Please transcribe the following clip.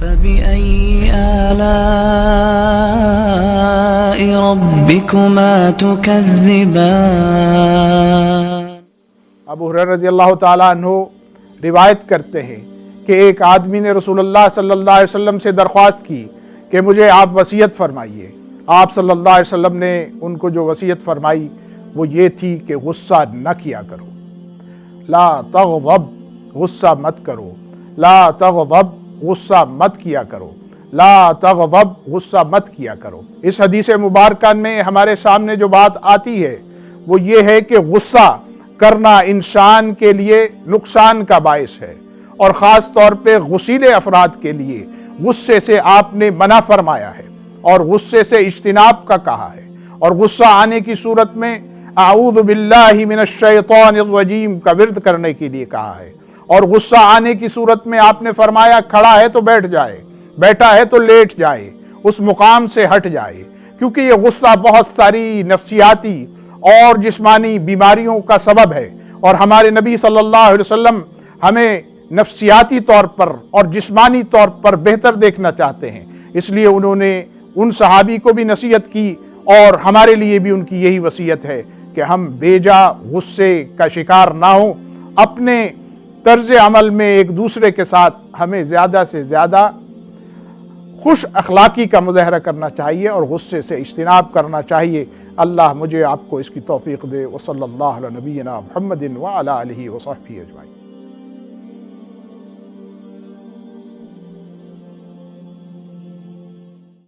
فبأي آلاء ربكما تكذبان۔ ابو ہریرہ رضی اللہ تعالیٰ عنہ روایت کرتے ہیں کہ ایک آدمی نے رسول اللہ صلی اللہ علیہ وسلم سے درخواست کی کہ مجھے آپ وصیت فرمائیے۔ آپ صلی اللہ علیہ وسلم نے ان کو جو وصیت فرمائی وہ یہ تھی کہ غصہ نہ کیا کرو، لا تغضب، غصہ مت کرو، لا تغضب، غصہ مت کیا کرو، لا تغضب، غصہ مت کیا کرو۔ اس حدیث مبارکہ میں ہمارے سامنے جو بات آتی ہے وہ یہ ہے کہ غصہ کرنا انسان کے لیے نقصان کا باعث ہے، اور خاص طور پہ غصیلے افراد کے لیے غصے سے آپ نے منع فرمایا ہے اور غصے سے اجتناب کا کہا ہے، اور غصہ آنے کی صورت میں اعوذ باللہ من الشیطان الرجیم کا ورد کرنے کے لیے کہا ہے، اور غصہ آنے کی صورت میں آپ نے فرمایا کھڑا ہے تو بیٹھ جائے، بیٹھا ہے تو لیٹ جائے، اس مقام سے ہٹ جائے، کیونکہ یہ غصہ بہت ساری نفسیاتی اور جسمانی بیماریوں کا سبب ہے، اور ہمارے نبی صلی اللہ علیہ وسلم ہمیں نفسیاتی طور پر اور جسمانی طور پر بہتر دیکھنا چاہتے ہیں، اس لیے انہوں نے ان صحابی کو بھی نصیحت کی، اور ہمارے لیے بھی ان کی یہی وصیت ہے کہ ہم بیجا غصے کا شکار نہ ہوں۔ اپنے طرز عمل میں ایک دوسرے کے ساتھ ہمیں زیادہ سے زیادہ خوش اخلاقی کا مظاہرہ کرنا چاہیے اور غصے سے اجتناب کرنا چاہیے۔ اللہ مجھے آپ کو اس کی توفیق دے۔ وصلی اللہ علی نبینا محمد وعلی آلہ وصحبہ اجمعین۔